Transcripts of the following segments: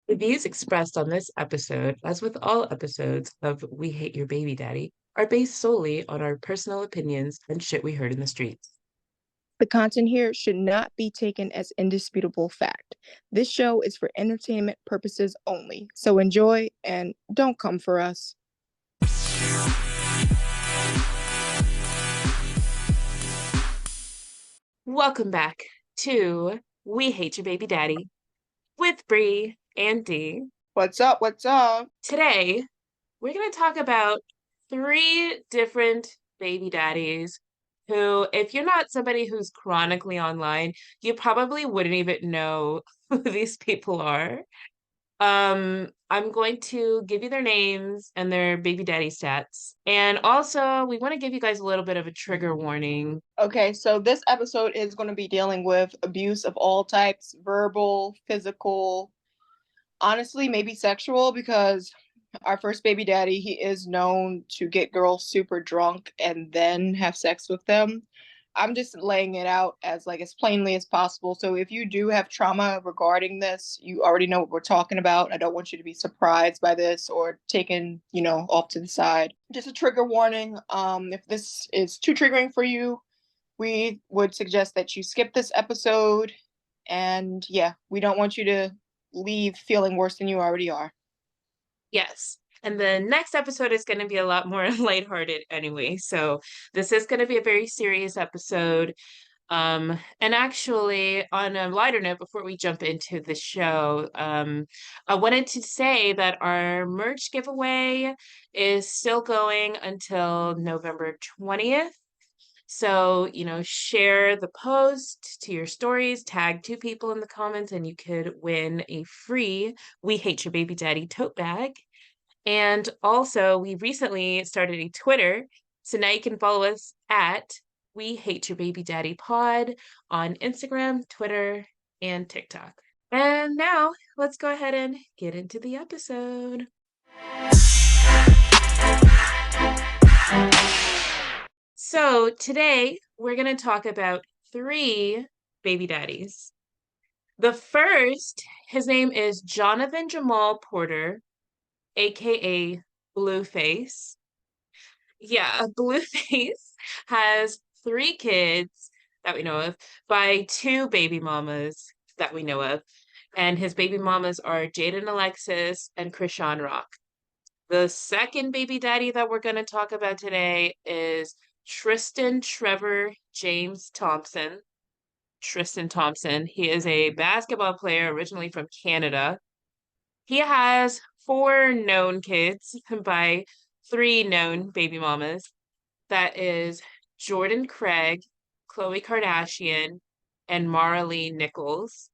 The views expressed on this episode, as with all episodes of We Hate Your Baby Daddy, are based solely on our personal opinions and shit we heard in the streets. The content here should not be taken as indisputable fact. This show is for entertainment purposes only, so enjoy and don't come for us. Welcome back to We Hate Your Baby Daddy with Bree and Dee. What's up? What's up? Today, we're going to talk about three different baby daddies who, if you're not somebody who's chronically online, you probably wouldn't even know who these people are. I'm going to give you their names and their baby daddy stats. And also, we want to give you guys a little bit of a trigger warning. Okay, so this episode is going to be dealing with abuse of all types, verbal, physical, honestly, maybe sexual, because our first baby daddy, he is known to get girls super drunk and then have sex with them. I'm just laying it out as plainly as possible. So if you do have trauma regarding this, you already know what we're talking about. I don't want you to be surprised by this or taken, off to the side. Just a trigger warning. If this is too triggering for you, we would suggest that you skip this episode. And yeah, we don't want you to leave feeling worse than you already are. Yes. And the next episode is going to be a lot more lighthearted anyway. So this is going to be a very serious episode. And actually, on a lighter note, before we jump into the show, I wanted to say that our merch giveaway is still going until November 20th. So, share the post to your stories, tag two people in the comments, and you could win a free We Hate Your Baby Daddy tote bag. And also, we recently started a Twitter. So now you can follow us at We Hate Your Baby Daddy Pod on Instagram, Twitter, and TikTok. And now let's go ahead and get into the episode. So today we're going to talk about three baby daddies. The first, his name is Jonathan Jamal Porter, aka Blueface. Yeah, Blueface has three kids that we know of by two baby mamas that we know of. And his baby mamas are Jaden Alexis and Chrisean Rock. The second baby daddy that we're going to talk about today is Tristan Trevor James Thompson. Tristan Thompson. He is a basketball player originally from Canada. He has four known kids by three known baby mamas. That is Jordan Craig, Khloe Kardashian, and Maralee Nichols.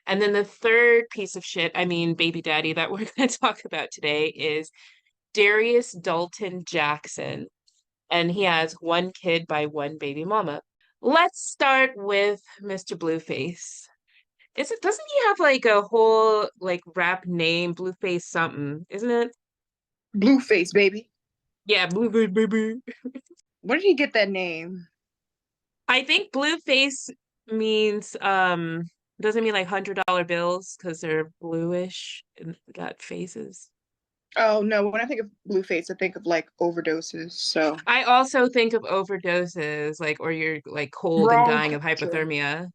And then the third piece of shit, I mean, baby daddy that we're going to talk about today is Darius Dalton Jackson. And he has one kid by one baby mama. Let's start with Mr. Blueface. Doesn't he have like a whole like rap name, Blueface something, isn't it? Blueface, baby. Yeah, Blueface baby. Where did he get that name? I think Blueface means doesn't mean like $100 bills because they're bluish and got faces. Oh no, when I think of Blueface, I think of like overdoses. So I also think of overdoses, like or you're like cold and wrong dying of culture. hypothermia.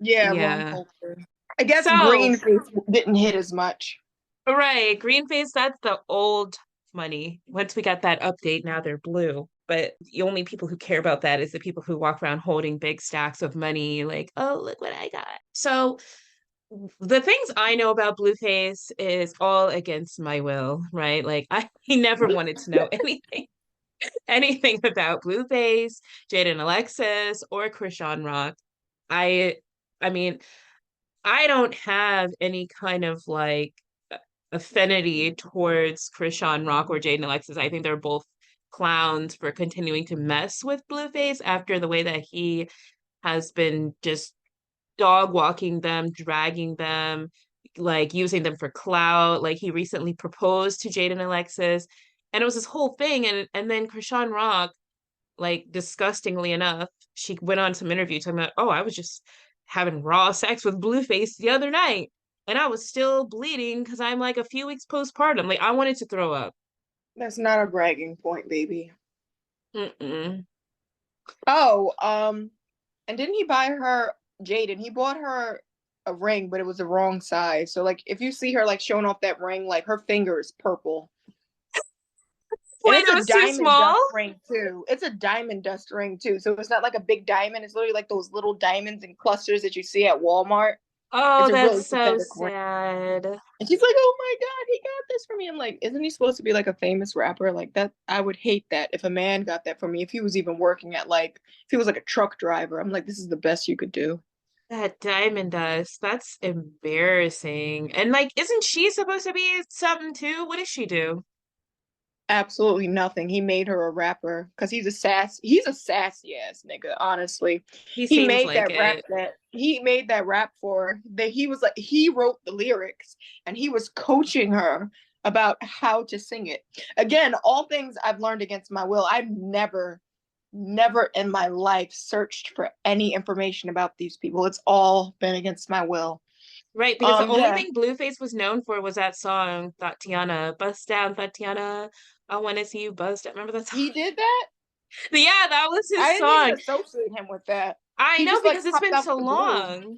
Yeah, wrong Yeah. culture. I guess So, Greenface didn't hit as much. right, green face, that's the old money. Once we got that update, now they're blue. But the only people who care about that is the people who walk around holding big stacks of money, like, oh, look what I got. So the things I know about Blueface is all against my will, right? Like he never wanted to know anything about Blueface, Jaden Alexis, or Chrisean Rock. I I mean, I don't have any kind of like affinity towards Chrisean Rock or Jaden Alexis. I think they're both clowns for continuing to mess with Blueface after the way that he has been just dog walking them, dragging them, like using them for clout. Like he recently proposed to Jaden Alexis, and it was this whole thing. And then Chrisean Rock, like disgustingly enough, she went on some interview talking about, oh, I was just having raw sex with Blueface the other night. and I was still bleeding because I'm like a few weeks postpartum. Like I wanted to throw up. That's not a bragging point, baby. Mm-mm. Oh, and didn't he buy her Jaden? He bought her a ring, but it was the wrong size. So like if you see her like showing off that ring, like her finger is purple. And Wait, it's it a was too diamond small? dust ring too. It's a diamond dust ring too. So it's not like a big diamond. It's literally like those little diamonds and clusters that you see at Walmart. It's Oh, a really that's so pathetic ring. sad. And she's like, "Oh my God, he got this for me." I'm like, "Isn't he supposed to be like a famous rapper?" Like that, I would hate that if a man got that for me. If he was even working at like, if he was like a truck driver, I'm like, "This is the best you could do." That diamond dust. That's embarrassing. And like, isn't she supposed to be something too? What does she do? Absolutely nothing. He made her a rapper because he's a sassy ass nigga, honestly. He seems like it. He made that rap for that he was like he wrote the lyrics and he was coaching her about how to sing it. Again, all things I've learned against my will. I've never in my life searched for any information about these people. It's all been against my will. Right, because the only Yeah, thing Blueface was known for was that song, Tatiana. Bust down, Tatiana. I want to see you bust down. Remember that song? he did that. Yeah, that was his I didn't even song. associate him with that. I He know just because like it's popped been out so the blue. long.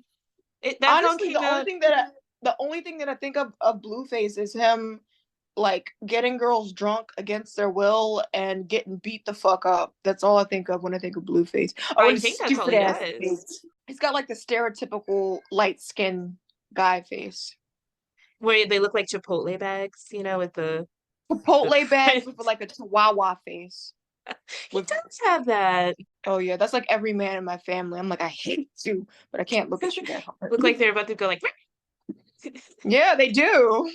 That song Honestly, came out. the only thing that I think of Blueface is him like getting girls drunk against their will and getting beat the fuck up. That's all I think of when I think of Blueface. Oh, and I his think that's all stupid he ass does. face. He's got like the stereotypical light skinned guy face. Where they look like Chipotle bags, with the Chipotle bags front. with like a chihuahua face. He With does have that. oh yeah, that's like every man in my family. I'm like, I hate you, but I can't look at you that hard. Look like they're about to go like Yeah, they do.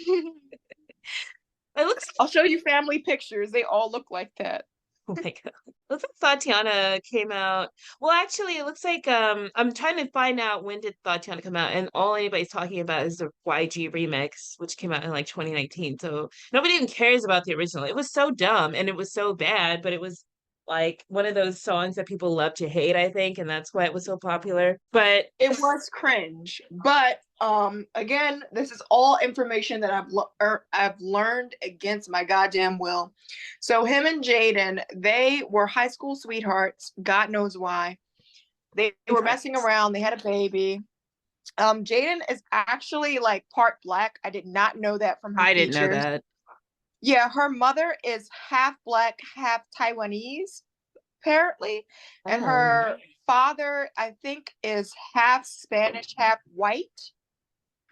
it looks I'll show you family pictures. They all look like that. oh my God. Looks like Tatiana came out. Well, actually, it looks like I'm trying to find out when did Tatiana come out, and all anybody's talking about is the YG remix, which came out in like 2019. So nobody even cares about the original. It was so dumb and it was so bad, but it was like one of those songs that people love to hate, I think, and that's why it was so popular. But It was cringe, but again, this is all information that I've learned against my goddamn will. So him and Jaden, they were high school sweethearts. God knows why. They were right. messing around. They had a baby. Jaden is actually like part black. I did not know that from her I didn't know features. that. Yeah, her mother is half black, half Taiwanese, apparently, and Oh, her father, I think, is half Spanish, half white.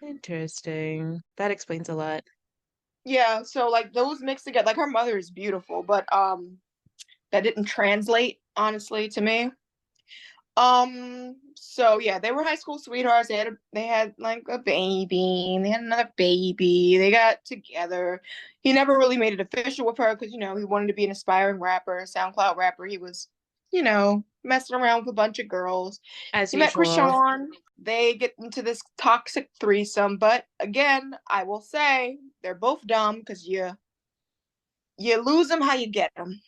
interesting. That explains a lot. Yeah, so like those mixed together, like her mother is beautiful, but that didn't translate honestly to me. So yeah, they were high school sweethearts. They had like a baby, and they had another baby. They got together. He never really made it official with her because he wanted to be an aspiring rapper, SoundCloud rapper. He was, messing around with a bunch of girls. As He met usual. Chrisean. They get into this toxic threesome, but again, I will say they're both dumb because you lose them how you get them.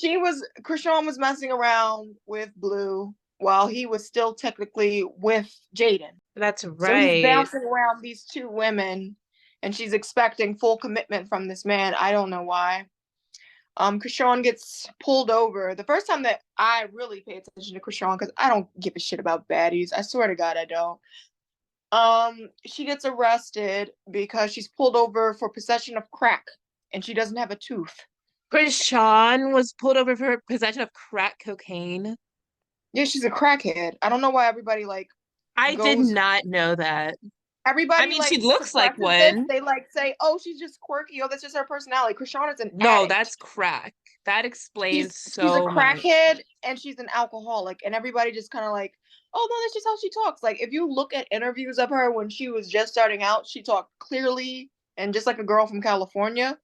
Chrisean was messing around with Blue while he was still technically with Jaden. That's So he's right. bouncing around these two women and she's expecting full commitment from this man. I don't know why. Chrisean gets pulled over. The first time that I really pay attention to Chrisean, because I don't give a shit about baddies. I swear to God, I don't. She gets arrested because she's pulled over for possession of crack and she doesn't have a tooth. Chrisean was pulled over for possession of crack cocaine. Yeah, she's a crackhead. I don't know why everybody like I did goes not know that. I everybody mean, she like looks like suppresses this. one. They like say, "Oh, she's just quirky. Oh, that's just her personality." Chrisean is an No, addict. that's crack. That explains She's a so much. crackhead and she's an alcoholic, and everybody just kind of like, "Oh no, that's just how she talks." Like if you look at interviews of her when she was just starting out, she talked clearly and just like a girl from California.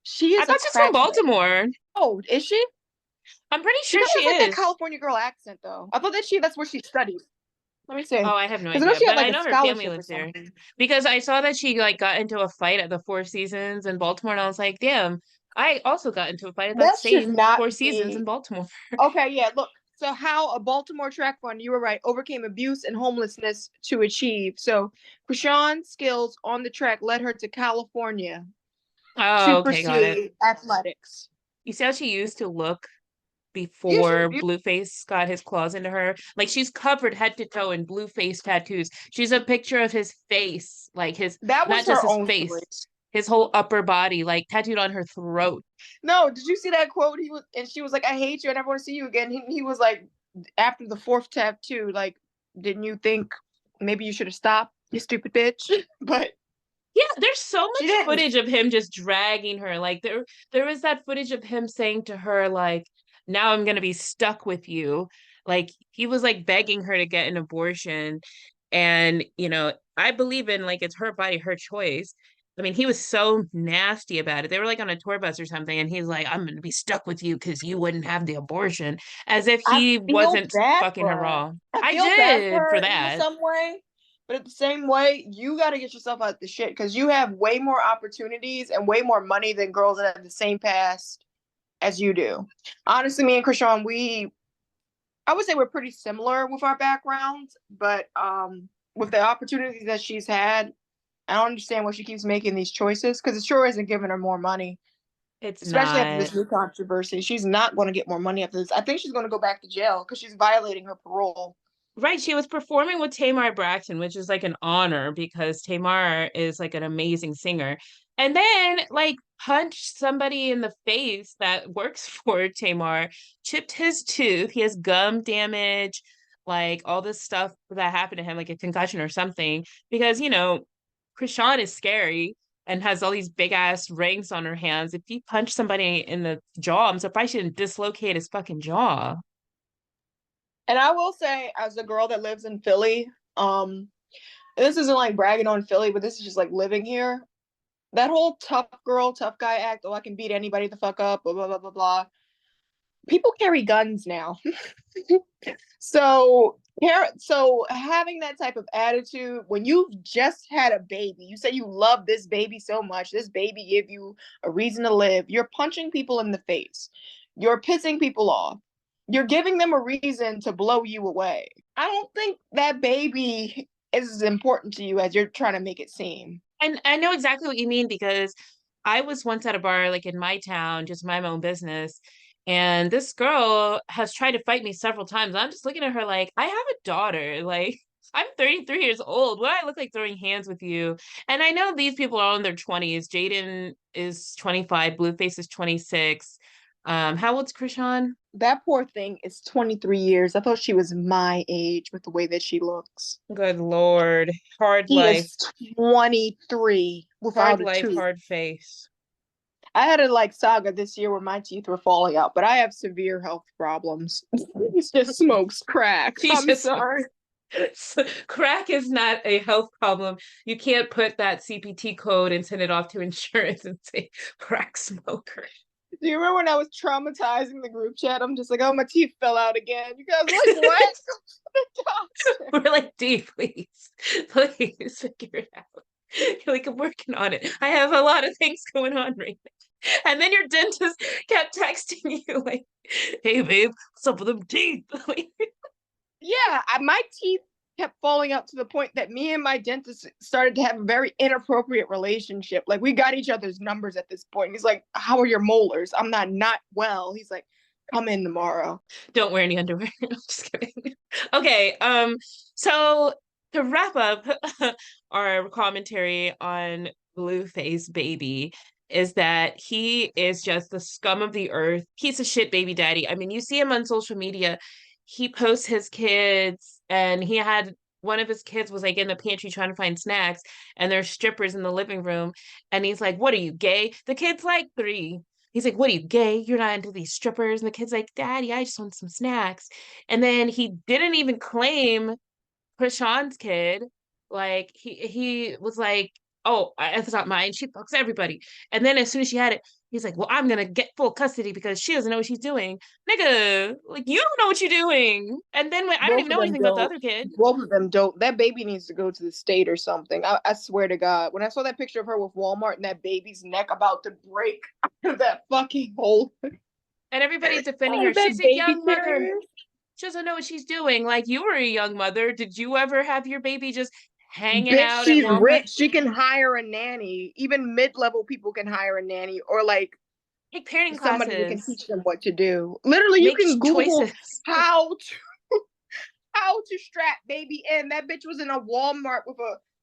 She I is a thought she's from crackhead. Baltimore. Oh, is she? I'm pretty She sure kind of she has like that is. California girl accent though. I thought that's where she studied. Let me see. Oh, I have no Because I know idea, she had but like I a know her family scholarship or lives there something. because I saw that she like got into a fight at the Four Seasons in Baltimore, and I was like, damn, I also got into a fight at that That should same not Four Seasons in be Baltimore. okay. Yeah, look. So how a Baltimore track runner, you were right, overcame abuse and homelessness to achieve. So Chrisean's skills on the track led her to California to Oh, okay, got it. pursue athletics. You see how she used to look Yeah, she's before beautiful. Blueface got his claws into her? Like she's covered head to toe in Blueface tattoos. She's a picture of his face, like his, That not was just her his own face, choice. his whole upper body, like tattooed on her throat. No, did you see that quote? He was, and she was like, "I hate you. I never want to see you again." He was like, after the fourth tattoo, like, didn't you think maybe you should have stopped, you stupid bitch? But Yeah, there's so she much didn't. footage of him just dragging her. Like there was that footage of him saying to her, like, now I'm gonna be stuck with you. Like he was like begging her to get an abortion. And, I believe in like it's her body, her choice. I mean, he was so nasty about it. They were like on a tour bus or something, and he's like, I'm gonna be stuck with you because you wouldn't have the abortion, as if I he feel wasn't bad fucking for her her. raw. I I feel bad for did for her in that. some way, but at the same way, you got to get yourself out the shit because you have way more opportunities and way more money than girls that have the same past as you do. Honestly, me and Chrisean, I would say we're pretty similar with our backgrounds, but with the opportunities that she's had, I don't understand why she keeps making these choices because it sure isn't giving her more money, It's especially after not. this new controversy. She's not going to get more money after this. I think she's going to go back to jail because she's violating her parole. Right, she was performing with Tamar Braxton, which is like an honor because Tamar is like an amazing singer. And then like punched somebody in the face that works for Tamar, chipped his tooth. He has gum damage, like all this stuff that happened to him, like a concussion or something. Because, Chrisean is scary and has all these big ass rings on her hands. If you punch somebody in the jaw, I'm surprised she didn't dislocate his fucking jaw. And I will say, as a girl that lives in Philly, this isn't like bragging on Philly, but this is just like living here. That whole tough girl, tough guy act, oh, I can beat anybody the fuck up, blah, blah, blah, blah, blah. People carry guns now. So having that type of attitude when you've just had a baby, you say you love this baby so much, this baby give you a reason to live. You're punching people in the face. You're pissing people off. You're giving them a reason to blow you away. I don't think that baby is as important to you as you're trying to make it seem. And I know exactly what you mean because I was once at a bar, like in my town, just my own business. And this girl has tried to fight me several times. I'm just looking at her like, I have a daughter. Like, I'm 33 years old. What do I look like throwing hands with you? And I know these people are in their 20s. Jaden is 25, Blueface is 26. How old's Krishan? That poor thing is 23 years. I thought she was my age with the way that she looks. Good Lord. Hard She life. is 23 Hard without a life, tooth. hard face. I had a like saga this year where my teeth were falling out, but I have severe health problems. He just smokes crack. She I'm just sorry. crack is not a health problem. You can't put that CPT code and send it off to insurance and say crack smoker. Do you remember when I was traumatizing the group chat? I'm just like, oh, my teeth fell out again. You guys are like, what? We're like, D, please, please figure it out. You're like, I'm working on it. I have a lot of things going on right now. And then your dentist kept texting you like, hey babe, what's up with them teeth? Yeah, my teeth kept falling out to the point that me and my dentist started to have a very inappropriate relationship. Like we got each other's numbers at this point. He's like, "How are your molars?" I'm not well. He's like, "Come in tomorrow." Don't wear any underwear. I'm just kidding. Okay, so to wrap up our commentary on Blueface Baby is that he is just the scum of the earth, piece of shit baby daddy. I mean, you see him on social media. He posts his kids, and he had one of his kids was like in the pantry trying to find snacks, and there's strippers in the living room, and he's like, "What are you, gay?" The kid's like 3. He's like, "What are you, gay? You're not into these strippers." And the kid's like, "Daddy, I just want some snacks." And then he didn't even claim Krishan's kid. Like he was like, "Oh, it's not mine. She fucks everybody." And then as soon as she had it, he's like, "Well, I'm gonna get full custody because she doesn't know what she's doing." Nigga, like you don't know what you're doing. And then when I don't Both even of know them anything about the don't. other kid. Both of them don't. That baby needs to go to the state or something. I swear to God. When I saw that picture of her with Walmart and that baby's neck about to break out of that fucking hole, And everybody's defending her. that She's a baby young mother. carrier. She doesn't know what she's doing. Like, you were a young mother. Did you ever have your baby just hanging Bitch, out at she's Walmart? rich. She can hire a nanny. Even mid-level people can hire a nanny, or like Take parenting somebody that can classes. teach them what to do. Literally, you Make can Google choices. how to how to strap baby in. That bitch was in a Walmart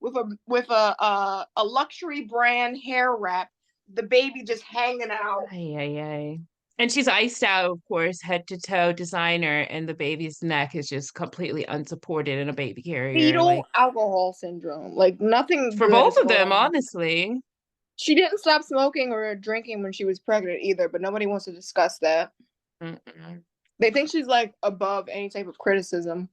with a luxury brand hair wrap. The baby just hanging out. Ay, ay, ay. And she's iced out, of course, head to toe designer, and the baby's neck is just completely unsupported in a baby carrier. Fetal Like, alcohol syndrome. Like nothing for good both is of going them, on. honestly. She didn't stop smoking or drinking when she was pregnant either, but nobody wants to discuss that. Mm-mm. They think she's like above any type of criticism.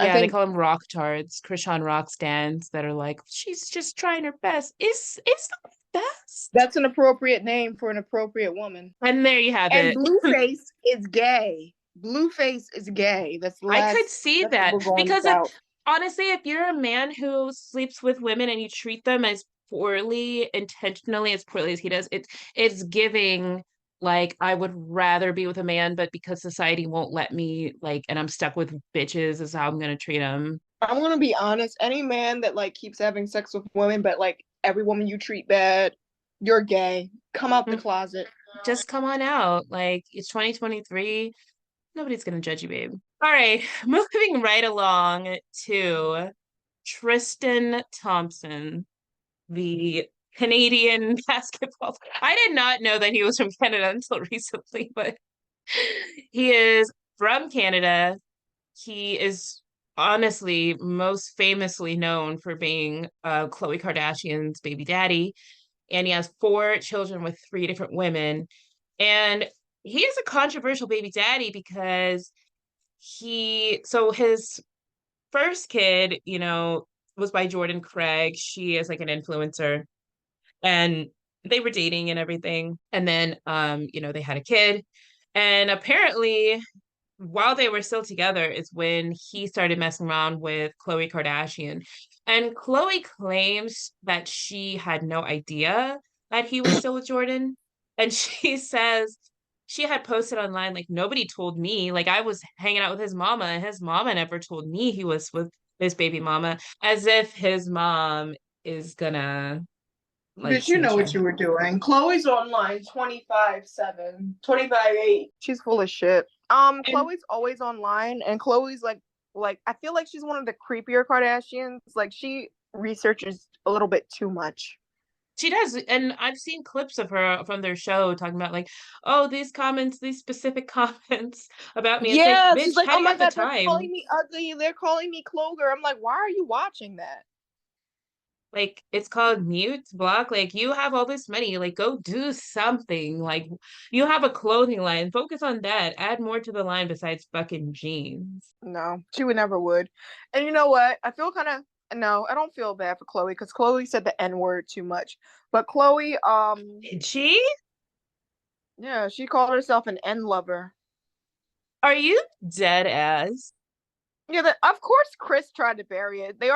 I Yeah, they think call them rock tards, Chrisean Rock stands that are like, she's just trying her best. Is the best. that's an appropriate name for an appropriate woman. And there you have And it. Blueface is gay. Blueface is gay. That's the I could last. see That's what that we're going because this if out. honestly, if you're a man who sleeps with women and you treat them as poorly, intentionally as poorly as he does, it's giving like I would rather be with a man, but because society won't let me, like, and I'm stuck with bitches is how I'm gonna treat him. I'm gonna be honest. Any man that like keeps having sex with women, but like every woman you treat bad, you're gay. Come out the Mm, closet. just come on out. Like it's 2023. Nobody's gonna judge you, babe. All right, moving right along to Tristan Thompson, the Canadian basketball. I did not know that he was from Canada until recently, but he is from Canada. He is honestly most famously known for being Khloe Kardashian's baby daddy, and he has four children with three different women. And he is a controversial baby daddy because his first kid, was by Jordan Craig. She is like an influencer, and they were dating and everything. And then they had a kid. And apparently while they were still together is when he started messing around with Khloe Kardashian. And Khloe claims that she had no idea that he was still with Jordan. And she says she had posted online, like, nobody told me. Like, I was hanging out with his mama, and his mama never told me he was with his baby mama, as if his mom is gonna like Bitch, you know snitch what on. you were doing. Chloe's online 25/7, 25/8. She's full of shit. And Chloe's always online, and Chloe's like I feel like she's one of the creepier Kardashians. Like she researches a little bit too much. she does. And I've seen clips of her from their show talking about, like, oh, these comments, these specific comments about me. It's like, Yeah, she's bitch, like, how oh do you my have the god, they're calling time? me ugly. They're calling me Cloger. I'm like, why are you watching that? Like, it's called mute, block. Like, you have all this money. Like, go do something. Like, you have a clothing line. Focus on that. Add more to the line besides fucking jeans. No, she would never would. And you know what? I feel kind of no, I don't feel bad for Chloe because Chloe said the N word too much. But Chloe, Did she? yeah, she called herself an N lover. Are you dead ass? Yeah, of course Chris tried to bury it. They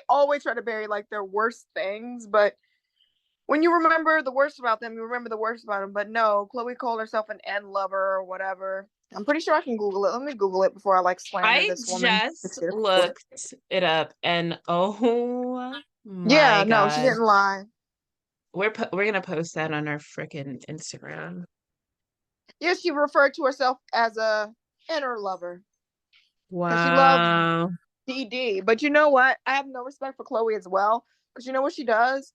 always try to bury like their worst things, but when you remember the worst about them, you remember the worst about them. But no, Chloe called herself an N lover or whatever. I'm pretty sure I can Google it. Let me Google it before I like slander I this woman. just looked it up, and oh Yeah, my no, she God. didn't lie. We're gonna post that on our freaking Instagram. Yeah, she referred to herself as a inner lover because she loves Wow. DD. But you know what? I have no respect for Chloe as well because you know what she does?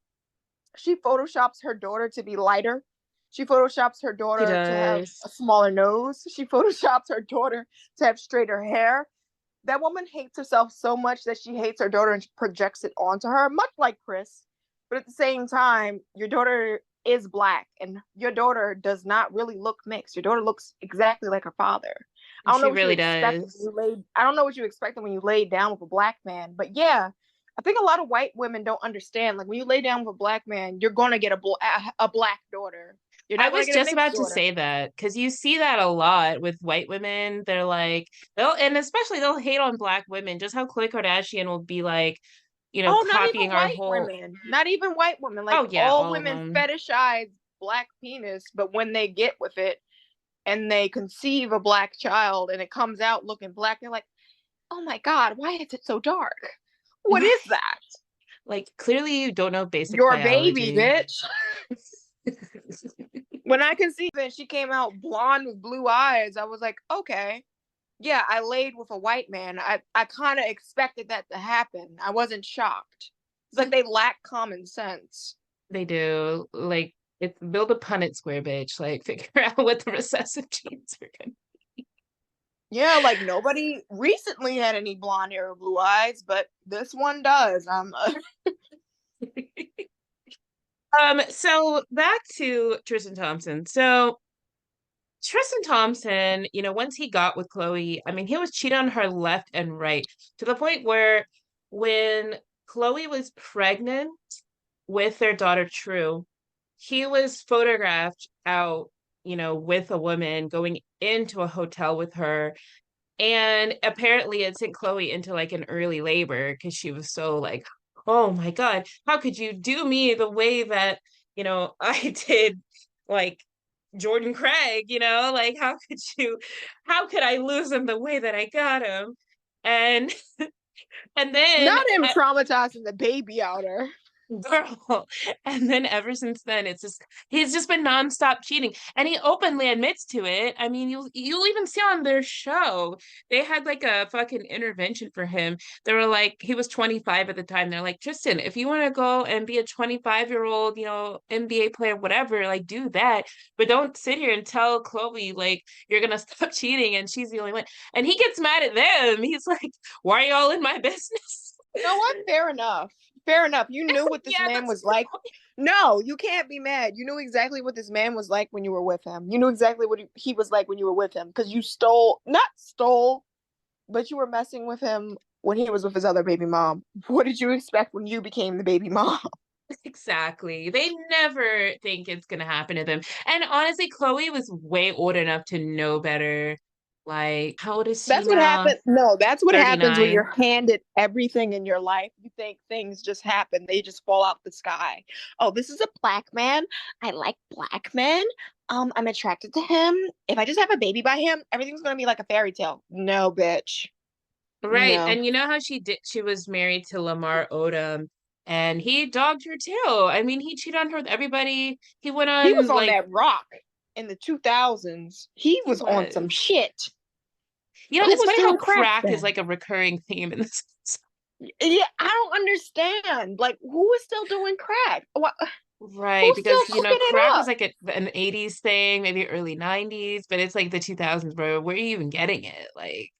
She photoshops her daughter to be lighter. She photoshops her She daughter to have does. a smaller nose. She photoshops her daughter to have straighter hair. That woman hates herself so much that she hates her daughter and projects it onto her, much like Chris. But at the same time, your daughter is black and your daughter does not really look mixed. Your daughter looks exactly like her father. I don't know She what you really expected when does. you laid I don't know what you expected when you laid down with a black man. But yeah, I think a lot of white women don't understand. Like when you lay down with a black man, you're gonna get a black daughter. You're I not gonna was get a just mixed about to daughter. say that because you see that a lot with white women. They're like, and especially they'll hate on black women, just how Khloe Kardashian will be like, Oh, not even copying our white whole, women. Not even white women. Like oh yeah, all all of women them. fetishize black penis, but when they get with it, and they conceive a black child and it comes out looking black, they're like, oh my God, why is it so dark? What is that? Like, clearly you don't know basic Your baby, biology. bitch. When I conceived and she came out blonde with blue eyes, I was like, okay, yeah, I laid with a white man. I kind of expected that to happen. I wasn't shocked. It's like they lack common sense. They do. Like, it's build a Punnett square, bitch. Like, figure out what the recessive genes are gonna Yeah, like nobody recently had any blonde hair or blue eyes, but this one does. be. So back to Tristan Thompson. So Tristan Thompson, once he got with Khloe, I mean, he was cheating on her left and right to the point where when Khloe was pregnant with their daughter True, he was photographed out, with a woman going into a hotel with her. And apparently it sent Khloe into like an early labor because she was so like, oh my God, how could you do me the way that, I did like Jordan Craig, like how could I lose him the way that I got him? And and then Not him traumatizing the baby out her. girl. And then ever since then, he's just been nonstop cheating, and he openly admits to it. I mean, you'll even see on their show they had like a fucking intervention for him. They were like, he was 25 at the time. They're like, Tristan, if you want to go and be a 25-year-old, NBA player, whatever, like do that, but don't sit here and tell Khloe like you're gonna stop cheating and she's the only one. And he gets mad at them. He's like, why are y'all in my business? You know what? Fair enough. Fair enough. You knew what this Yeah, man that's was like. No, you can't be mad. You knew exactly what this man was like when you were with him. You knew exactly what he was like when you were with him because you not stole, but you were messing with him when he was with his other baby mom. What did you expect when you became the baby mom? exactly. They never think it's gonna happen to them. And honestly, Khloe was way old enough to know better. Like, how old is she That's what now? happens. No, that's what happens when 39. you're handed everything in your life. You think things just happen, they just fall out the sky. Oh, this is a black man. I like black men. I'm attracted to him. If I just have a baby by him, everything's gonna be like a fairy tale. No, bitch. Right. No. And you know how she was married to Lamar Odom and he dogged her too. I mean, he cheated on her with everybody. He went He was on on like that rock in the 2000s. He he was on some was. shit. Who It's was funny how doing crack crack is then? like a recurring theme in this. Yeah, I don't understand. Like, who is still doing crack? What? Right, Who's because still cooking it crack was up? like an 80s thing, maybe early 90s, but it's like the 2000s, bro. Where are you even getting it? Like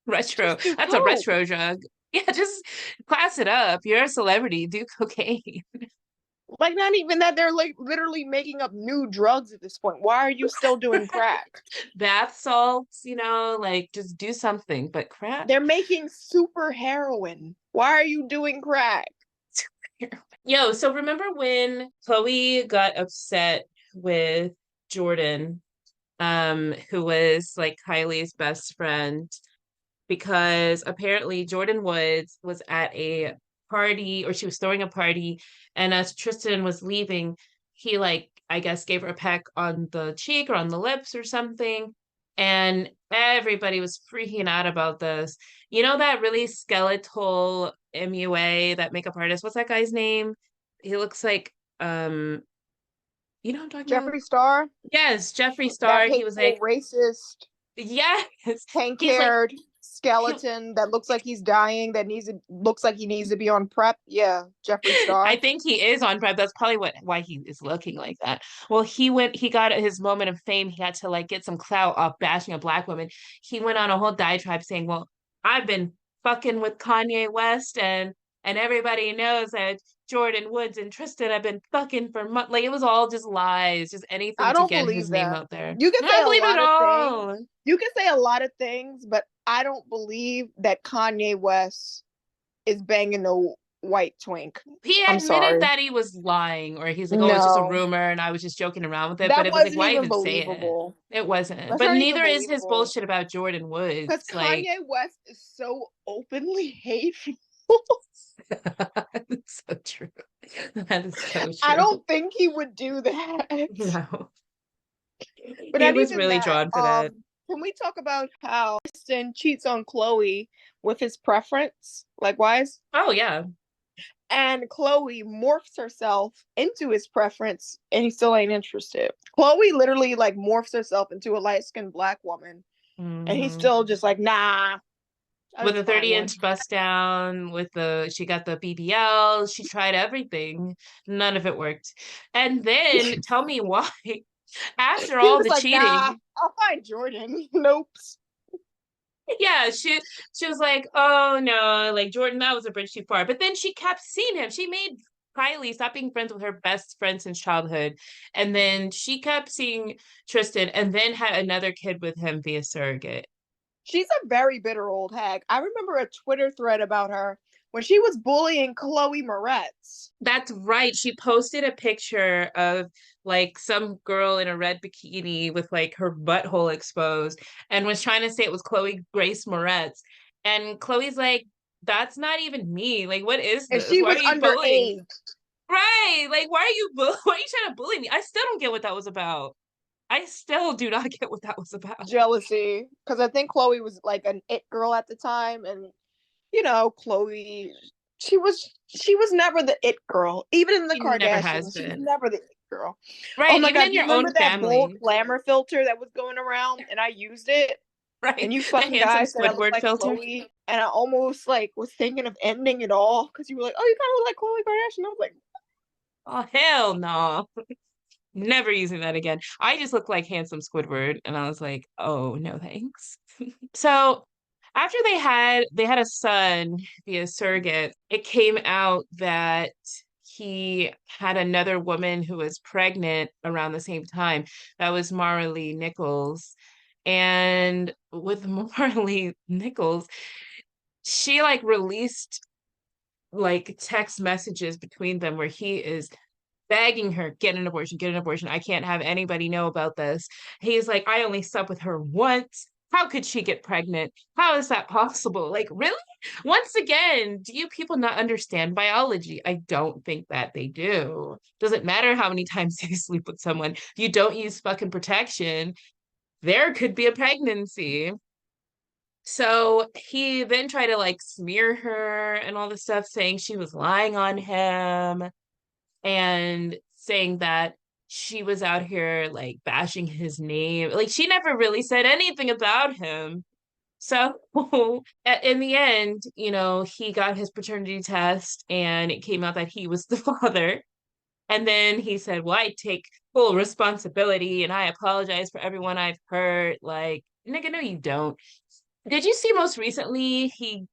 retro. Just do That's a coke. retro drug. Yeah, just class it up. You're a celebrity. Do cocaine. Like, not even that, they're like literally making up new drugs at this point. Why are you still doing crack? Bath salts, like just do something. But crack. They're making super heroin. Why are you doing crack? Yo, so remember when Chloe got upset with Jordan, who was like Kylie's best friend, because apparently Jordan Woods was at a party or she was throwing a party, and as Tristan was leaving, he like I guess gave her a peck on the cheek or on the lips or something. And everybody was freaking out about this. You know that really skeletal MUA, that makeup artist? What's that guy's name? He looks like you know what I'm talking about? Jeffree Star, Yes, Jeffree that Star. He was hateful like, racist, yes. pink He's like haired he skeleton that looks like he's dying, that looks like he needs to be on prep. Yeah, Jeffree I Star. think he is on prep. That's probably why he is looking like that. Well, he got his moment of fame. He had to like get some clout off bashing a black woman. He went on a whole diatribe saying, well, I've been fucking with Kanye West and everybody knows that Jordan Woods and Tristan have been fucking for months. Like it was all just lies, just I anything to don't get his believe name that. out there. You can I say don't a believe it at lot of things. all. You can say a lot of things, but I don't believe that Kanye West is banging a white twink. He I'm admitted sorry. that he was lying, or he's like, oh, it's just a No, rumor and I was just joking around with it. But that it was like, wasn't why even even say it? believable. It wasn't. That's But not even neither is his believable. bullshit about Jordan Woods. Because Like, Kanye West is so openly hateful. it's so true. That is so I true. don't think he would do that. No. But He not was even really that. drawn for that. Can we talk about how Tristan cheats on Khloe with his preference? Like, why is Oh yeah. and Khloe morphs herself into his preference, and he still ain't interested. Khloe literally like morphs herself into a light skinned black woman, and he's Hmm. still just like, nah, I'll With a just find 30 one. inch bust down, with she got the BBL, she tried everything. None of it worked. And then tell me why, after He all was the like, nah, cheating, I'll find Jordan. Nope. yeah, she was like, oh no, like Jordan, that was a bridge too far. But then she kept seeing him. She made Kylie stop being friends with her best friend since childhood. And then she kept seeing Tristan and then had another kid with him via surrogate. She's a very bitter old hag. I remember a Twitter thread about her when she was bullying Chloe Moretz. That's right. She posted a picture of like some girl in a red bikini with like her butthole exposed and was trying to say it was Chloe Grace Moretz. And Chloe's like, that's not even me. Like, what is And this? she Why are was you bullying? underage. Right. Like, why are you trying to bully me? I still don't get what that was about. I still do not get what that was about. Jealousy. Because I think Chloe was like an it girl at the time. And, Chloe, she was never the it girl. Even in the She never has Kardashians, she was been. never the it girl. Oh Right. my Even God. in Do you your own remember that bold family. glamour filter that was going around and I used it? Right. And you The fucking handsome guys said I looked Squidward like filter. Chloe, and I almost like was thinking of ending it all because you were like, "Oh, you kind of look like Khloe Kardashian." I was like, Oh, hell no. Never using that again. I just look like handsome Squidward, and I was like, oh no, thanks. So after they had a son via surrogate, it came out that he had another woman who was pregnant around the same time. That was Mara Lee Nichols. And with Mara Lee Nichols, she like released like text messages between them where he is begging her, get an abortion, get an abortion. I can't have anybody know about this. He's like, I only slept with her once. How could she get pregnant? How is that possible? Like, really? Once again, do you people not understand biology? I don't think that they do. Doesn't matter how many times you sleep with someone. If you don't use fucking protection, there could be a pregnancy. So he then tried to like smear her and all this stuff, saying she was lying on him and saying that she was out here like bashing his name. Like she never really said anything about him. So in the end, he got his paternity test and it came out that he was the father. And then he said, well, I take full responsibility and I apologize for everyone I've hurt. Like, nigga, no, you don't. Did you see most recently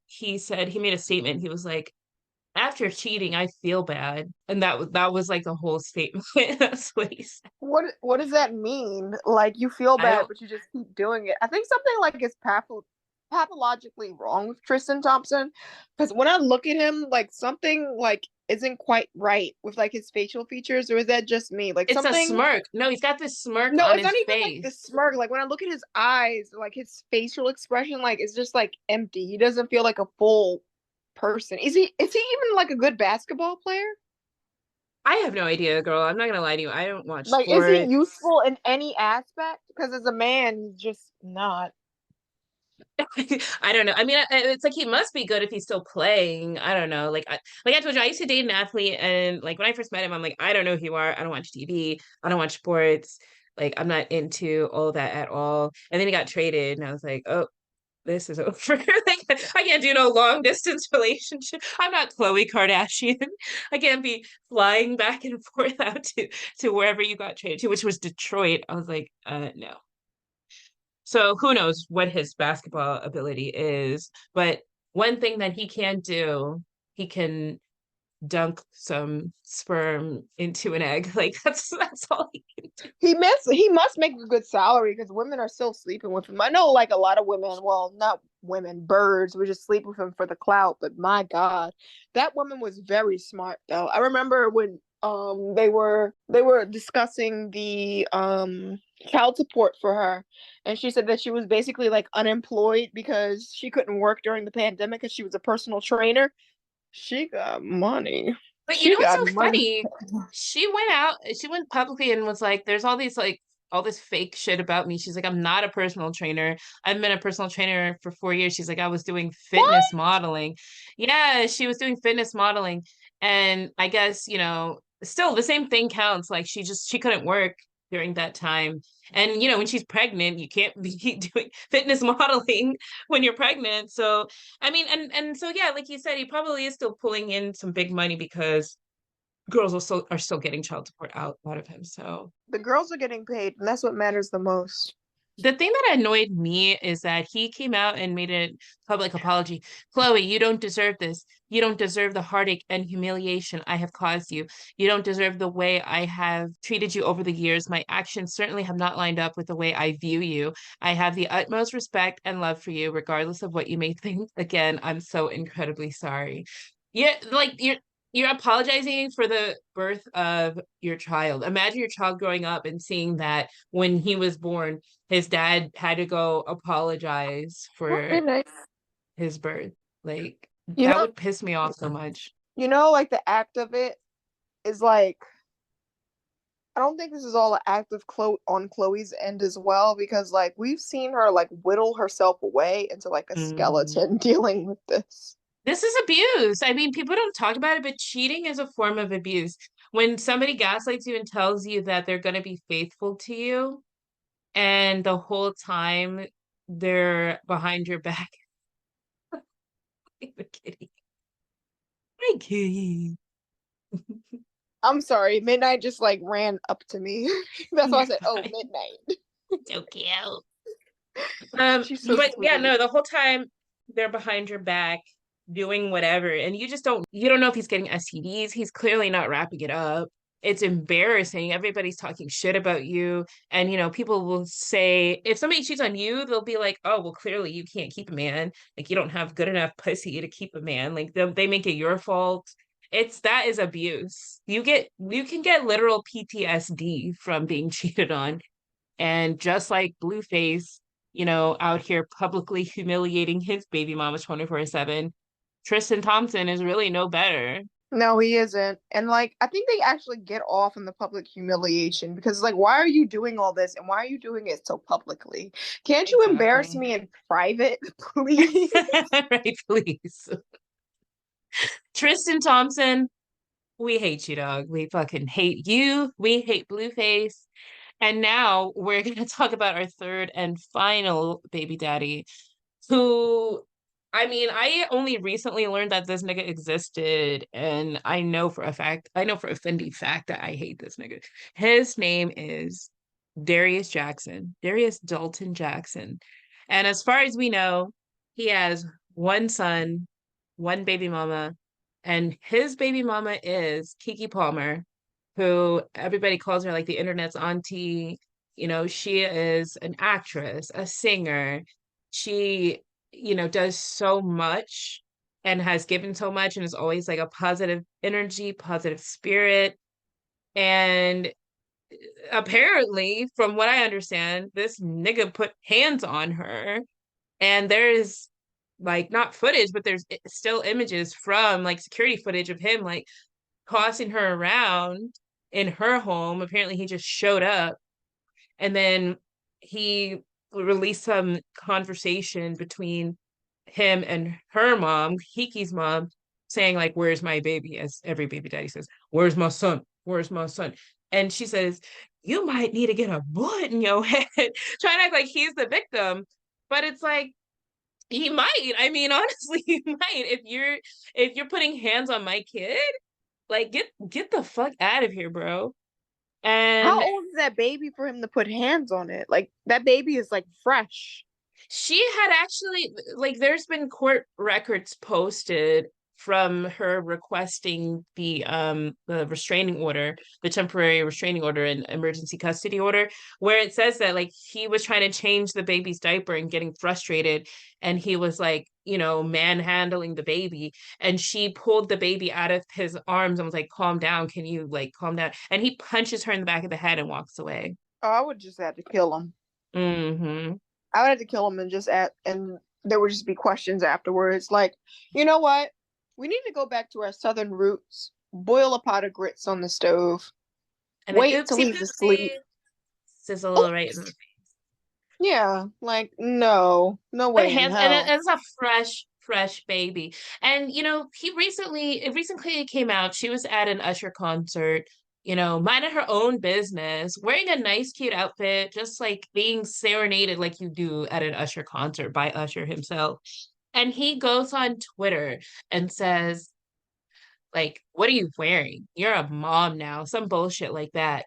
he said he made a statement. He was like, after cheating, I feel bad. And that was like the whole statement. That's what he said. what does that mean? Like you feel I bad, don't but you just keep doing it. I think something like is pathologically wrong with Tristan Thompson because when I look at him, like something like isn't quite right with like his facial features, or is that just me? Like it's a something. smirk. No, he's got this smirk No, on it's his not even like the face. smirk. Like when I look at his eyes, like his facial expression, like it's just like empty. He doesn't feel like a full person. Is he even like a good basketball player? I have no idea, girl. I'm not gonna lie to you. I don't watch Like is he sports. useful in any aspect? Because as a man, he's just not. I don't know. I mean, it's like he must be good if he's still playing. I don't know. Like I told you, I used to date an athlete, and like when I first met him, I'm like, I don't know who you are. I don't watch TV. I don't watch sports. Like I'm not into all that at all. And then he got traded, and I was like, oh, this is over. Like, I can't do no long distance relationship. I'm not Khloe Kardashian. I can't be flying back and forth out to wherever you got traded to, which was Detroit. I was like, no. So who knows what his basketball ability is, but one thing that he can do, he can dunk some sperm into an egg. Like that's all he can do. He must make a good salary because women are still sleeping with him. I know like a lot of women, well, not women, birds would just sleep with him for the clout, but my God, that woman was very smart though. I remember when they were discussing the child support for her, and she said that she was basically like unemployed because she couldn't work during the pandemic because she was a personal trainer. She got money. But you She know what's got so money. funny? She went publicly and was like, there's all these like all this fake shit about me. She's like, I'm not a personal trainer. I've been a personal trainer for 4 years. She's like, I was doing fitness What? modeling. Yeah, she was doing fitness modeling. And I guess, still the same thing counts. Like she couldn't work during that time. And when she's pregnant, you can't be doing fitness modeling when you're pregnant. So I mean, and so yeah, like you said, he probably is still pulling in some big money because girls are still getting child support out of him. So The girls are getting paid, and that's what matters the most. the thing that annoyed me is that he came out and made a public apology. Khloe, you don't deserve this. You don't deserve the heartache and humiliation I have caused you. You don't deserve the way I have treated you over the years. My actions certainly have not lined up with the way I view you. I have the utmost respect and love for you, regardless of what you may think. Again, I'm so incredibly sorry. Yeah, like you're apologizing for the birth of your child. Imagine your child growing up and seeing that when he was born, his dad had to go apologize What for midnight? his birth. Like You that know, would piss me off so much. like the act of it is like I don't think this is all an act of on Khloe's end as well because like we've seen her like whittle herself away into like a Mhm. skeleton dealing with this. This is abuse. I mean, people don't talk about it, but cheating is a form of abuse. When somebody gaslights you and tells you that they're going to be faithful to you, and the whole time they're behind your back. The kitty. Hi, kitty. I'm sorry, Midnight just like ran up to me. That's why I You're said, "Oh, fine. Midnight." So cute. She's so But yeah, sweet. no, the whole time they're behind your back doing whatever, and you don't know if he's getting STDs. He's clearly not wrapping it up. It's embarrassing. Everybody's talking shit about you. And people will say if somebody cheats on you, they'll be like, oh, well, clearly you can't keep a man. Like you don't have good enough pussy to keep a man. Like they make it your fault. That is abuse. You can get literal PTSD from being cheated on. And just like Blueface, out here publicly humiliating his baby mama 24/7, Tristan Thompson is really no better. No, he isn't. And like I think they actually get off on the public humiliation because like why are you doing all this and why are you doing it so publicly? Can't you embarrass Exactly. me in private, please? Right, please. Tristan Thompson, we hate you, dog. We fucking hate you. We hate Blueface. And now we're going to talk about our third and final baby daddy, who, I mean, I only recently learned that this nigga existed, and I know for a Fendi fact that I hate this nigga. His name is Darius Jackson, Darius Dalton Jackson. And as far as we know, he has one son, one baby mama, and his baby mama is Keke Palmer, who everybody calls her like the internet's auntie. She is an actress, a singer. She, does so much and has given so much and is always like a positive energy, positive spirit. And apparently, from what I understand, this nigga put hands on her. And there's like not footage, but there's still images from like security footage of him like tossing her around in her home. Apparently, he just showed up and then he released some conversation between him and her mom, Kiki's mom, saying like, "Where's my baby?" As every baby daddy says, "Where's my son? Where's my son?" And she says, "You might need to get a bullet in your head," trying to act like he's the victim. But it's like he might. I mean, honestly, he might. If you're putting hands on my kid, like get the fuck out of here, bro. How And old is that baby for him to put hands on it? Like that baby is like fresh. she had actually like there's been court records posted from her requesting the restraining order, the temporary restraining order and emergency custody order, where it says that like he was trying to change the baby's diaper and getting frustrated and he was like, manhandling the baby and she pulled the baby out of his arms and was like, calm down, can you like calm down? And he punches her in the back of the head and walks away. Oh, I would just have to kill him. Mm-hmm. I would have to kill him and and there would just be questions afterwards. Like, you know what? We need to go back to our southern roots. Boil a pot of grits on the stove. And an Wait till oopsie he's asleep. doopsie. Just a little right in Oops. the Yeah, like no, no but way in hands and hell. it's a fresh baby. And it recently came out. She was at an Usher concert, minding her own business, wearing a nice, cute outfit, just like being serenaded like you do at an Usher concert by Usher himself. And he goes on Twitter and says, like, what are you wearing? You're a mom now, some bullshit like that.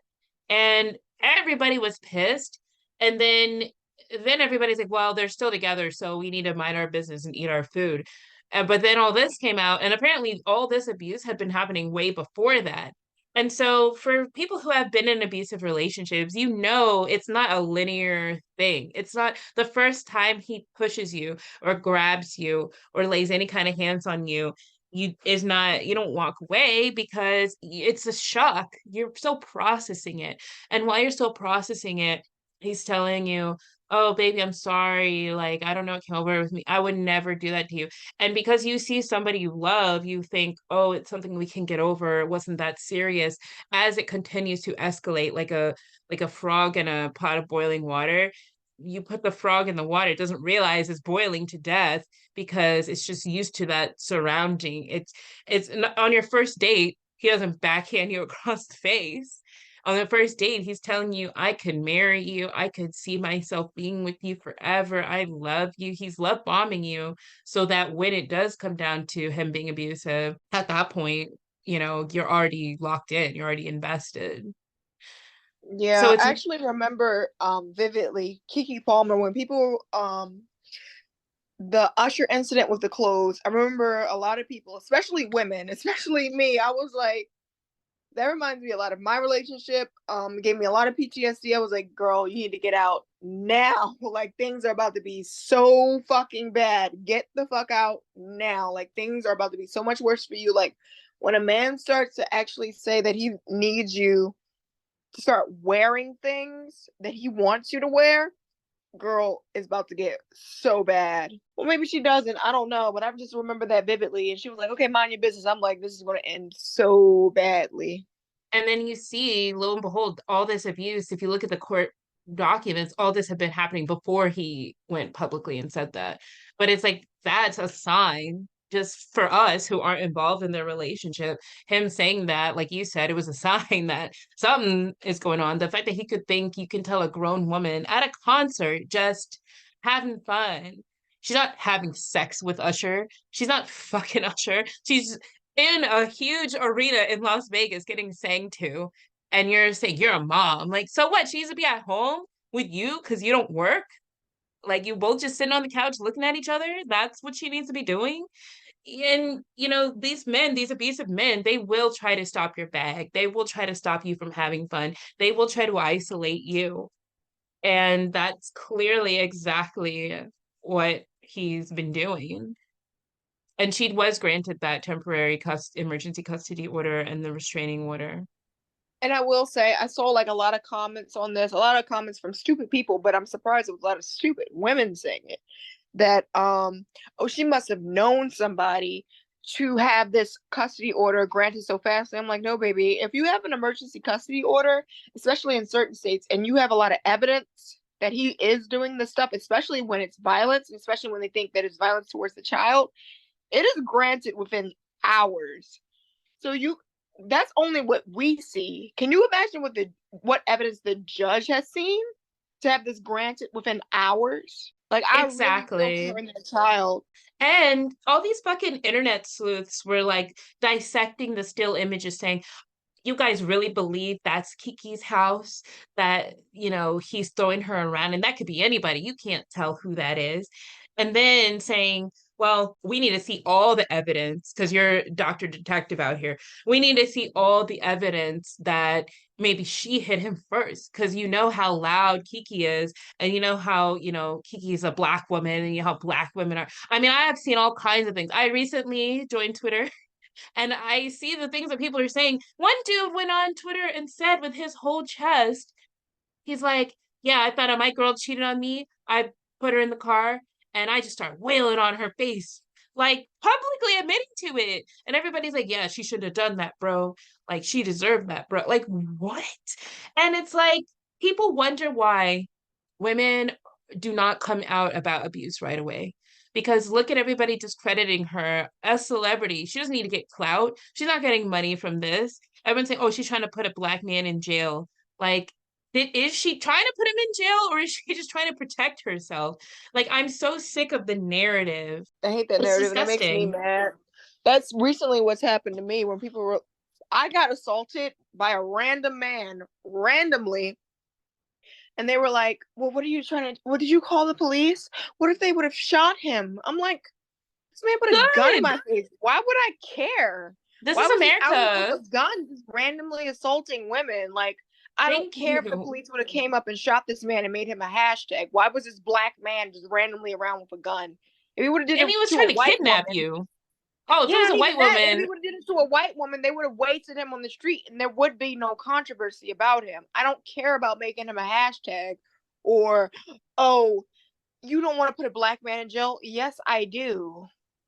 And everybody was pissed. And then everybody's like, well, they're still together, so we need to mind our business and eat our food. But then all this came out, and apparently all this abuse had been happening way before that. And so for people who have been in abusive relationships, it's not a linear thing. It's not the first time he pushes you or grabs you or lays any kind of hands on you, you don't walk away because it's a shock. You're still processing it. And while you're still processing it, he's telling you, oh baby, I'm sorry, like I don't know what came over with me, I would never do that to you. And because you see somebody you love, you think, oh, it's something we can get over, it wasn't that serious. As it continues to escalate like a frog in a pot of boiling water, you put the frog in the water, it doesn't realize it's boiling to death because it's just used to that surrounding. It's on your first date, he doesn't backhand you across the face. On the first date, he's telling you, I could marry you. I could see myself being with you forever. I love you. He's love bombing you so that when it does come down to him being abusive, at that point, you're already locked in, you're already invested. So Yeah, it's I actually remember vividly Keke Palmer when people the Usher incident with the clothes. I remember a lot of people, especially women, especially me, I was like, that reminds me a lot of my relationship. It gave me a lot of PTSD. I was like, girl, you need to get out now. Like things are about to be so fucking bad. Get the fuck out now. Like things are about to be so much worse for you. Like when a man starts to actually say that he needs you to start wearing things that he wants you to wear, girl is about to get so bad. Well, maybe she doesn't. I don't know. But I just remember that vividly. And she was like, okay, mind your business. I'm like, this is going to end so badly. And then you see, lo and behold, all this abuse, if you look at the court documents, all this had been happening before he went publicly and said that. But it's like, that's a sign just for us who aren't involved in their relationship. Him saying that, like you said, it was a sign that something is going on. The fact that he could think you can tell a grown woman at a concert just having fun. She's not having sex with Usher. She's not fucking Usher. She's in a huge arena in Las Vegas getting sang to, and you're saying you're a mom. Like, so what? She needs to be at home with you because you don't work? Like, you both just sitting on the couch looking at each other? That's what she needs to be doing? And, these men, these abusive men, they will try to stop your bag. They will try to stop you from having fun. They will try to isolate you. And that's clearly exactly what he's been doing. And she was granted that temporary emergency custody order and the restraining order. And I will say, I saw like a lot of comments on this, a lot of comments from stupid people, but I'm surprised it was a lot of stupid women saying it. That oh, she must have known somebody to have this custody order granted so fast. And I'm like, no, baby, if you have an emergency custody order, especially in certain states, and you have a lot of evidence that he is doing this stuff, especially when it's violence, especially when they think that it's violence towards the child, it is granted within hours. So you that's only what we see. Can you imagine what evidence the judge has seen to have this granted within hours? Like I really feel for her Exactly. and that child. And all these fucking internet sleuths were like dissecting the still images saying, you guys really believe that's Kiki's house, that, he's throwing her around, and that could be anybody. You can't tell who that is. And then saying, well, we need to see all the evidence because you're Dr. Detective out here. We need to see all the evidence that maybe she hit him first because you know how loud Kiki is, and you know how, Kiki is a black woman, and you know how black women are. I mean, I have seen all kinds of things. I recently joined Twitter and I see the things that people are saying. One dude went on Twitter and said with his whole chest, he's like, yeah, I thought my girl cheated on me. I put her in the car and I just start wailing on her face, like publicly admitting to it. And everybody's like, yeah, she should have done that, bro. Like she deserved that, bro. Like what? And it's like, people wonder why women do not come out about abuse right away. Because look at everybody discrediting her as celebrity. She doesn't need to get clout. She's not getting money from this. Everyone's saying, oh, she's trying to put a black man in jail. Like, is she trying to put him in jail or is she just trying to protect herself? Like, I'm so sick of the narrative. I hate that It's narrative, and it makes me disgusting. mad. That's recently what's happened to me when people were. I got assaulted by a random man randomly, and they were like, "Well, what are you trying to? What did you call the police? What if they would have shot him?" I'm like, "This man put a gun in Good. my face. Why would I care? This Why is was he out here with America. a gun, just randomly assolting women? Like, I don't Thank care if the you. police would have came up and shot this man and made him a hashtag. Why was this black man just randomly around with a gun? If he would have did And it he was to a trying to white kidnap woman." you. Oh, if it Yeah, was not a white even that. If he woman, would have did it to a white woman, they would have wasted him on the street and there would be no controversy about him. I don't care about making him a hashtag or, oh, you don't want to put a black man in jail? Yes, I do.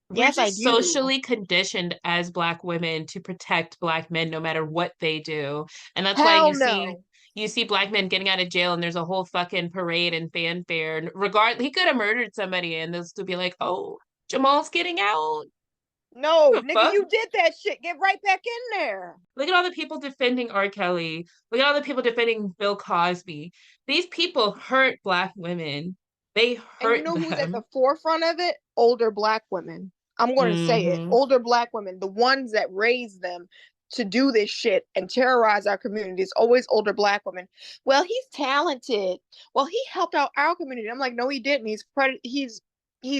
we're Yes, I just do. socially conditioned as Black women to protect Black men no matter what they do. And that's why Hell no. you see Black men getting out of jail and there's a whole fucking parade and fanfare. And regard he could have murdered somebody and they'll still be like, oh, Jamal's getting out. No, What the nigga, fuck? you did that shit. Get right back in there. Look at all the people defending R. Kelly. Look at all the people defending Bill Cosby. These people hurt Black women. They And you hurt know who's at the them. forefront of it? Older black women. I'm going to say it. Hmm. Older black women, the ones that raised them to do this shit and terrorize our communities. Always older black women. Well, he's talented. Well, he helped out our community. I'm like, no, he didn't. He's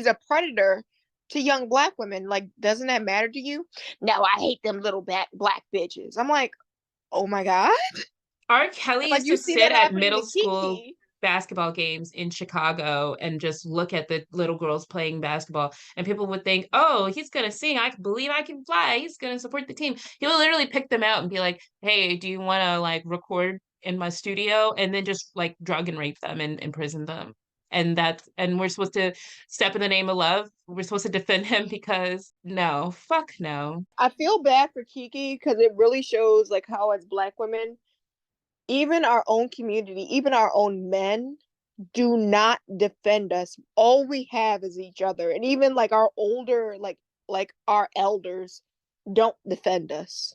a predator to young black women. Like, doesn't that matter to you? No, I hate them little black bitches. I'm like, oh my god. R. Kelly And like used to you see sit that at happening to middle school Keke. basketball games in Chicago and just look at the little girls playing basketball. And people would think, oh, he's going to sing. I believe I can fly. He's going to support the team. He would literally pick them out and be like, hey, do you want to like record in my studio? And then just like drug and rape them and imprison them. And we're supposed to step in the name of love. We're supposed to defend him because no, fuck no. I feel bad for Keke because it really shows like how as black women, even our own community, even our own men do not defend us. All we have is each other. And even like our older, like our elders don't defend us.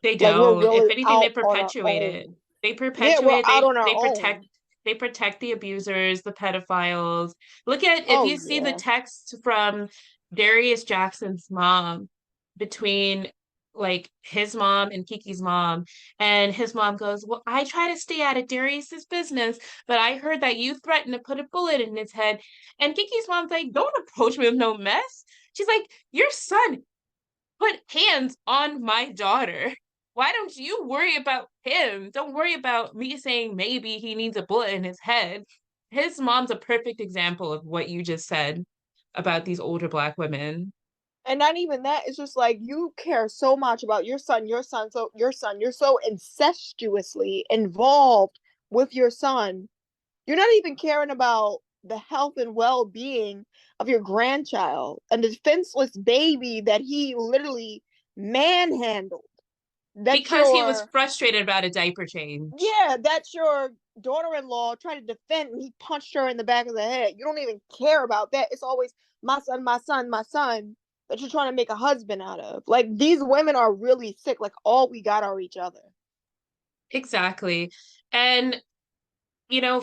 They Like we're don't. If really anything, they out on our perpetuate it. own. They Yeah, we're perpetuate, out on our own. they protect the abusers, the pedophiles. Look at if Oh you see the yeah. text from Darius Jackson's mom between like his mom and Kiki's mom, and his mom goes, well, I try to stay out of Darius's business, but I heard that you threatened to put a bullet in his head. And Kiki's mom's like, don't approach me with no mess. She's like, your son put hands on my daughter. Why don't you worry about him? Don't worry about me saying maybe he needs a bullet in his head. His mom's a perfect example of what you just said about these older Black women. And not even that, it's just like you care so much about your son, you're so incestuously involved with your son. You're not even caring about the health and well-being of your grandchild, a defenseless baby that he literally manhandled. That's Because he was your frustrated about a diaper change. Yeah, that's your daughter-in-law trying to defend, and he punched her in the back of the head. You don't even care about that. It's always my son, my son, my son that you're trying to make a husband out of. Like these women are really sick. Like all we got are each other. Exactly. And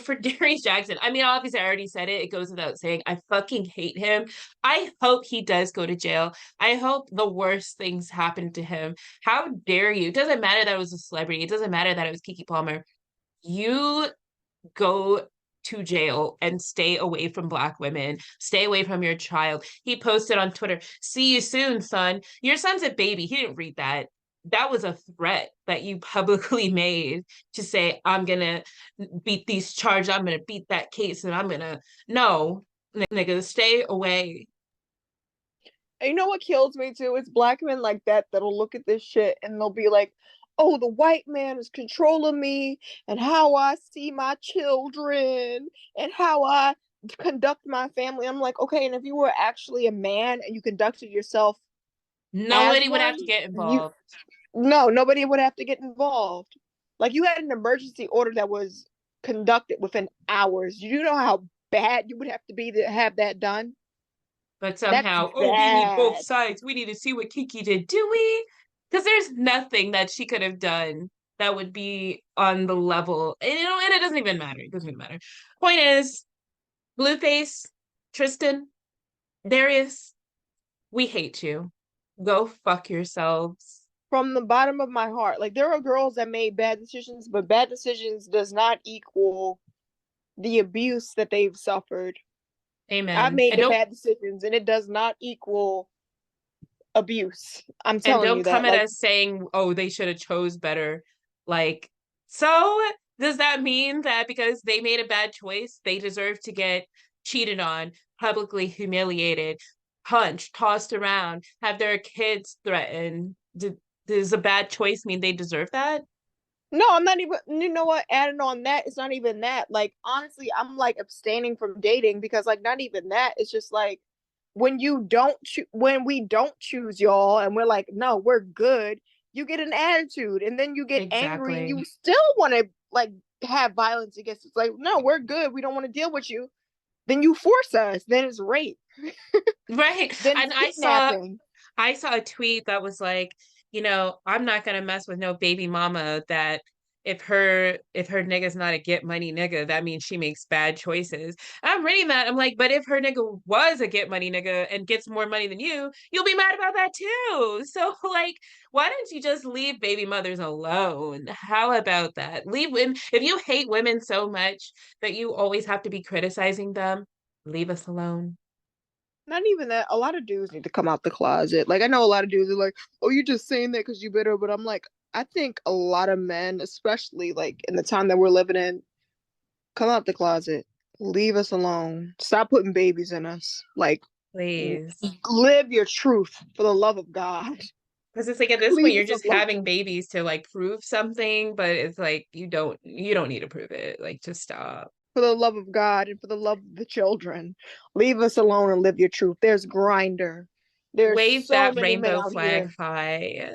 for Darius Jackson, I mean, obviously, I already said it. It goes without saying. I fucking hate him. I hope he does go to jail. I hope the worst things happen to him. How dare you? It doesn't matter that it was a celebrity. It doesn't matter that it was Keke Palmer. You go to jail and stay away from Black women. Stay away from your child. He posted on Twitter, see you soon, son. Your son's a baby. He didn't read that. That was a threat that you publicly made to say, I'm going to beat these charges. I'm going to beat that case. And I'm going to, no, nigga, stay away. And you know what kills me too? It's black men like that that'll look at this shit and they'll be like, oh, the white man is controlling me and how I see my children and how I conduct my family. I'm like, okay, and if you were actually a man and you conducted yourself as Nobody would one, have to get you involved. no, nobody would have to get involved. Like you had an emergency order that was conducted within hours. You know how bad you would have to be to have that done? But That's somehow, oh, we need both bad. sides. We need to see what Keke did. Do we? Because there's nothing that she could have done that would be on the level. And, and it doesn't even matter. It doesn't even matter. Point is, Blueface, Tristan, Darius, we hate you. Go fuck yourselves. From the bottom of my heart. Like there are girls that made bad decisions, but bad decisions does not equal the abuse that they've suffered. I've Amen. made the bad decisions and it does not equal abuse. I'm And telling don't you come that. at Like, us saying, oh, they should have chose better. Like, so does that mean that because they made a bad choice, they deserve to get cheated on, publicly humiliated, punched, tossed around, have their kids threatened? Does a bad choice mean they deserve that? no, I'm not even, you know what, adding on that, it's not even that. Like, honestly, I'm like abstaining from dating because, like, not even that. It's just like when we don't choose y'all and we're like, no, we're good, you get an attitude and then you get angry and Exactly. you still want to, like, have violence against us. Like, no, we're good. We don't want to deal with you. Then you force us. Then it's rape. Right. Then And it's kidnapping. I saw a tweet that was like, I'm not gonna mess with no baby mama that if her nigga's not a get money nigga, that means she makes bad choices. I'm reading that. I'm like, but if her nigga was a get money nigga and gets more money than you'll be mad about that too. So like, why don't you just leave baby mothers alone? How about that? Leave women if you hate women so much that you always have to be criticizing them, leave us alone. Not even that. A lot of dudes need to come out the closet. Like, I know a lot of dudes are like, "Oh, you're just saying that because you bitter," but I'm like, I think a lot of men, especially like in the time that we're living in, come out the closet. Leave us alone. Stop putting babies in us. Like, Please. live your truth for the love of God. Because it's like at this point Leave you're us just alone. having babies to like prove something, but it's like you don't need to prove it. Like just stop. For the love of God and for the love of the children. Leave us alone and live your truth. There's Grinder. There's Wave so that many men rainbow out flag here. high.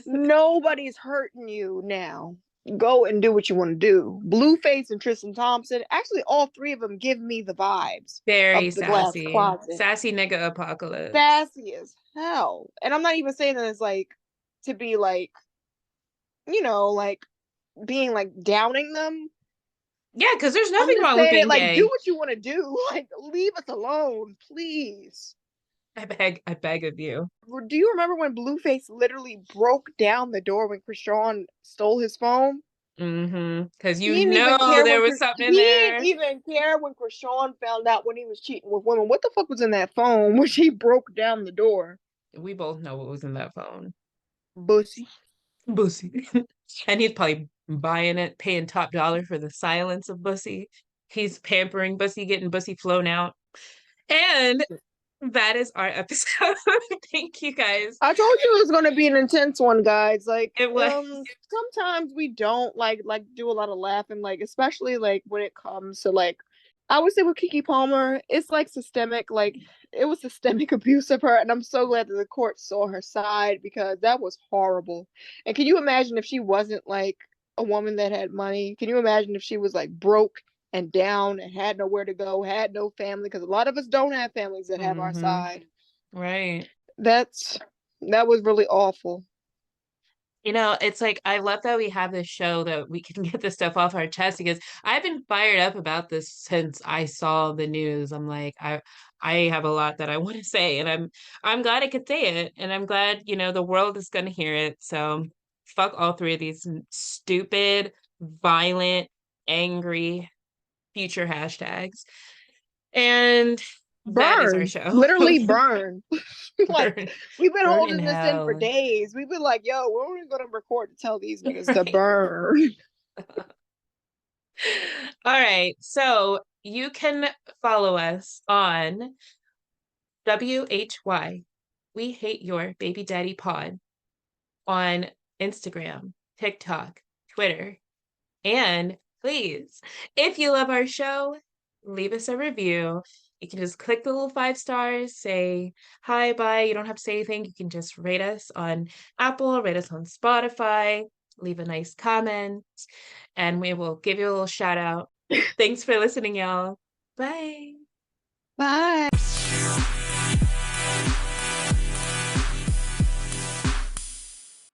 Nobody's hurting you now. Go and do what you want to do. Blueface and Tristan Thompson, actually, all three of them give me the vibes Very of the glass sassy. closet. Sassy nigga apocalypse. Sassy as hell. And I'm not even saying that it's like to be like, like being like downing them. Yeah, because there's I'm nothing just wrong with saying it being like, do gay. what you want to do. Like, leave us alone, please. I beg of you. Do you remember when Blueface literally broke down the door when Chrisean stole his phone? Because He didn't even care there when was something in he didn't there. even care when Chrisean found out when he was cheating with women. What the fuck was in that phone when she broke down the door? We both know what was in that phone. Bussy. Bussy. And he's probably buying it, paying top dollar for the silence of Bussy. He's pampering Bussy, getting Bussy flown out. And that is our episode. Thank you guys. I told you it was gonna be an intense one, guys. Like, It was sometimes we don't like do a lot of laughing, like especially like when it comes to like I would say with Keke Palmer, it's like systemic, like it was systemic abuse of her, and I'm so glad that the court saw her side because that was horrible. And can you imagine if she wasn't like a woman that had money? Can you imagine if she was like broke and down and had nowhere to go, had no family? Because a lot of us don't have families that have our side. right. That's that was really awful. It's like I love that we have this show that we can get this stuff off our chest because I've been fired up about this since I saw the news. I'm like, I have a lot that I want to say, and I'm glad I could say it, and I'm glad, the world is gonna hear it. So fuck all three of these stupid, violent, angry future hashtags. And that is our Burn, show. literally burn. Like Burn, we've been burn in holding this in for hell. days. We've been like, yo, we're only gonna record to tell these niggas to Right. burn. All right. So you can follow us on WHY. We Hate Your Baby Daddy Pod on Instagram, TikTok, Twitter. And please, if you love our show, leave us a review. You can just click the little 5 stars, say hi, bye. You don't have to say anything. You can just rate us on Apple, rate us on Spotify. leave a nice comment, and we will give you a little shout out. Thanks for listening, y'all. Bye. Bye.